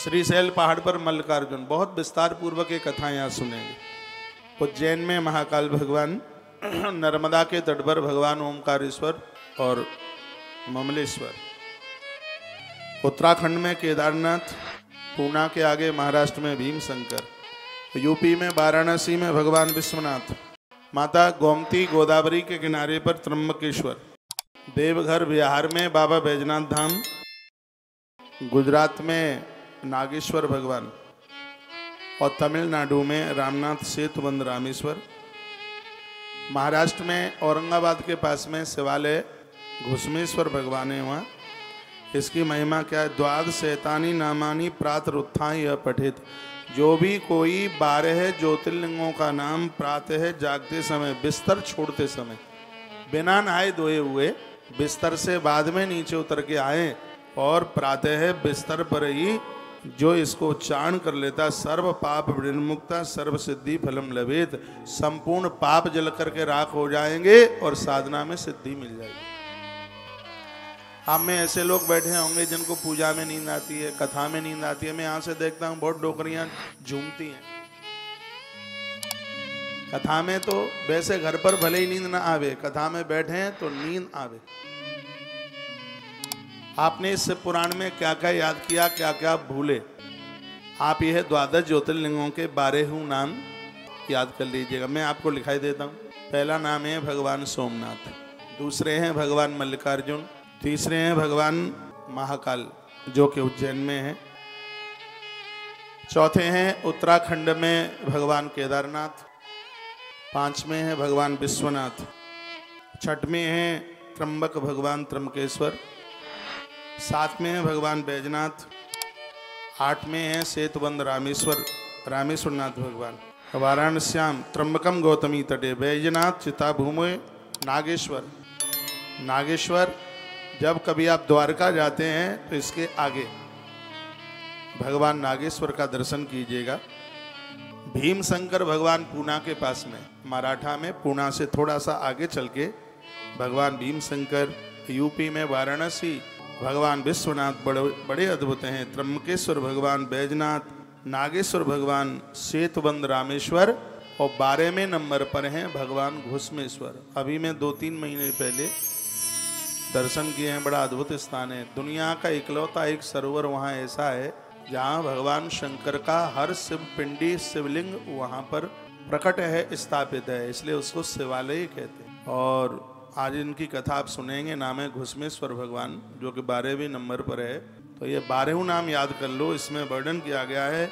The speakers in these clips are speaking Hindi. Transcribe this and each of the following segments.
श्रीशैल पहाड़ पर मल्लिकार्जुन, बहुत विस्तार पूर्वक ये कथाएं यहाँ सुनेंगे। उज्जैन में महाकाल भगवान, नर्मदा के तट पर भगवान ओमकारेश्वर और ममलेश्वर, उत्तराखंड में केदारनाथ, पूना के आगे महाराष्ट्र में भीमशंकर, यूपी में वाराणसी में भगवान विश्वनाथ, माता गोमती गोदावरी के किनारे पर त्र्यंबकेश्वर, देवघर बिहार में बाबा बैजनाथ धाम, गुजरात में नागेश्वर भगवान और तमिलनाडु में रामनाथ सेतुबंद रामेश्वर, महाराष्ट्र में औरंगाबाद के पास में शिवालय घुसमेश्वर भगवान है वहाँ। इसकी महिमा क्या है? द्वादशैतानी नामानी प्रातरुत्थाय पठित। जो भी कोई 12 ज्योतिर्लिंगों का नाम प्रातः जागते समय, बिस्तर छोड़ते समय, बिना नहाए धोए हुए बिस्तर से बाद में नीचे उतर के आए और प्रातः बिस्तर पर ही जो इसको उच्चारण कर लेता, सर्व पाप विनिर्मुक्ता सर्व सिद्धि फलम लभेत, संपूर्ण पाप जल करके राख हो जाएंगे और साधना में सिद्धि मिल जाएगी। आप में ऐसे लोग बैठे होंगे जिनको पूजा में नींद आती है, कथा में नींद आती है। मैं यहाँ से देखता हूँ बहुत डोकरियां झूमती हैं कथा में, तो वैसे घर पर भले ही नींद ना आवे, कथा में बैठे हैं तो नींद आवे। आपने इस पुराण में क्या क्या याद किया, क्या क्या भूले? आप यह 12 ज्योतिर्लिंगों के 12 नाम याद कर लीजिएगा। मैं आपको लिखाई देता हूँ। पहला नाम है भगवान सोमनाथ, दूसरे हैं भगवान मल्लिकार्जुन, तीसरे हैं भगवान महाकाल जो कि उज्जैन में है, चौथे हैं उत्तराखंड में भगवान केदारनाथ, पांचवें हैं भगवान विश्वनाथ, छठवें हैं त्र्यंबक भगवान त्र्यंबकेश्वर, सातवें हैं भगवान बैजनाथ, आठवें हैं सेतुबंद रामेश्वर रामेश्वरनाथ भगवान, वाराणस्याम त्र्यंबकम गौतमी तटे बैजनाथ चिता भूमि नागेश्वर। नागेश्वर जब कभी आप द्वारका जाते हैं तो इसके आगे भगवान नागेश्वर का दर्शन कीजिएगा। भीमशंकर भगवान पूना के पास में, मराठा में, पूना से थोड़ा सा आगे चल के भगवान भीमशंकर, यूपी में वाराणसी भगवान विश्वनाथ बड़े अद्भुत हैं, त्र्यंबकेश्वर भगवान बैजनाथ, नागेश्वर भगवान सेतुबंद रामेश्वर और 12वें नंबर पर हैं भगवान घुसमेश्वर। अभी मैं 2-3 महीने पहले दर्शन किए हैं। बड़ा अद्भुत स्थान है। दुनिया का इकलौता एक सरोवर वहाँ ऐसा है जहाँ भगवान शंकर का हर शिव पिंडी, शिवलिंग वहाँ पर प्रकट है, स्थापित है, इसलिए उसको शिवालय कहते हैं। और आज इनकी कथा आप सुनेंगे। नाम है घुसमेश्वर भगवान जो कि 12वें नंबर पर है। तो ये 12 नाम याद कर लो। इसमें वर्णन किया गया है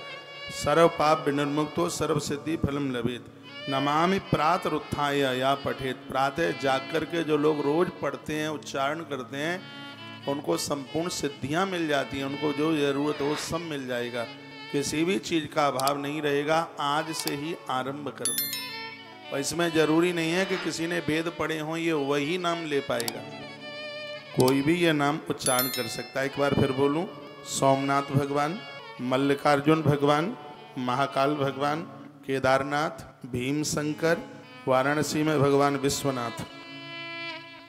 सर्व पाप विनिर्मुक्तो सर्व सिद्धि फलम लभेत, नमामि प्रातरुत्थाय या पठेत। प्रातः जाग करके जो लोग रोज पढ़ते हैं, उच्चारण करते हैं, उनको संपूर्ण सिद्धियां मिल जाती हैं। उनको जो जरूरत हो सब मिल जाएगा, किसी भी चीज का अभाव नहीं रहेगा। आज से ही आरंभ कर दें। और इसमें जरूरी नहीं है कि किसी ने वेद पढ़े हों, ये वही नाम ले पाएगा। कोई भी ये नाम उच्चारण कर सकता है। एक बार फिर बोलूं, सोमनाथ भगवान, मल्लिकार्जुन भगवान, महाकाल भगवान, केदारनाथ, भीमशंकर, वाराणसी में भगवान विश्वनाथ,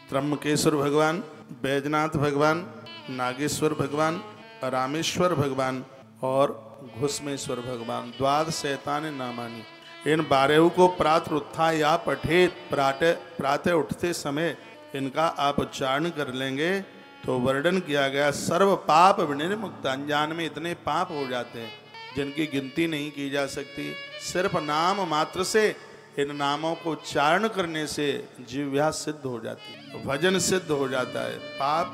त्र्यंबकेश्वर भगवान, बैजनाथ भगवान, नागेश्वर भगवान, रामेश्वर भगवान और घुसमेश्वर भगवान। द्वादशैतानि नामानि। इन 12 को प्रातरुत्थाय या पठेत, प्रातः उठते समय इनका आप उच्चारण कर लेंगे तो वर्णन किया गया सर्व पाप विनिर्मुक्त। अनजान में इतने पाप हो जाते हैं जिनकी गिनती नहीं की जा सकती। सिर्फ नाम मात्र से, इन नामों को उच्चारण करने से जिह्वा सिद्ध हो जाती है, भजन सिद्ध हो जाता है। पाप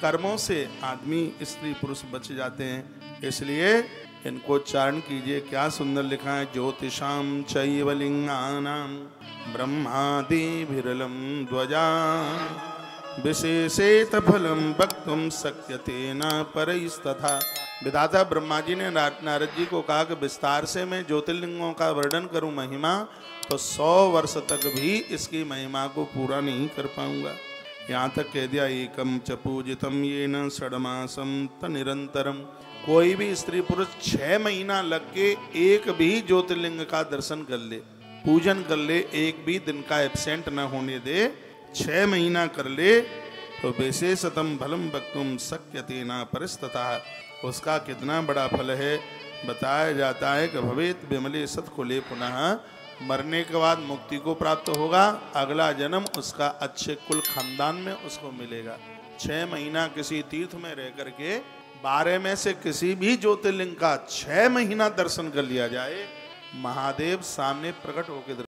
कर्मों से आदमी, स्त्री पुरुष बच जाते हैं। इसलिए इनको उच्चारण कीजिए। क्या सुंदर लिखा है। ज्योतिषाम चैव लिंगानां ब्रह्मादि विरलम ध्वजा विशेषेत फलम वक्तुम शक्यते न परैस्तथा। विधाता ब्रह्मा जी ने नारद जी को कहा कि विस्तार से मैं ज्योतिर्लिंगों का वर्णन करूं महिमा, तो 100 वर्ष तक भी इसकी महिमा को पूरा नहीं कर पाऊंगा। यहाँ तक कह दिया एकम च पूजितम येन षड्मासम तनिरंतरम। कोई भी स्त्री पुरुष 6 महीना लग के एक भी ज्योतिर्लिंग का दर्शन कर ले, पूजन कर ले, एक भी दिन का एब्सेंट न होने दे, 6 महीना कर ले तो विशेषतम फलम वक्तुम शक्यते न परिस्ततः, उसका कितना बड़ा फल है बताया जाता है कि भवेत विमले सत्कुले, पुनः मरने के बाद मुक्ति को प्राप्त होगा, अगला जन्म उसका अच्छे कुल खानदान में उसको मिलेगा। 6 महीना किसी तीर्थ में रह करके 12 में से किसी भी ज्योतिर्लिंग का 6 महीना दर्शन कर लिया जाए, महादेव सामने प्रकट होकर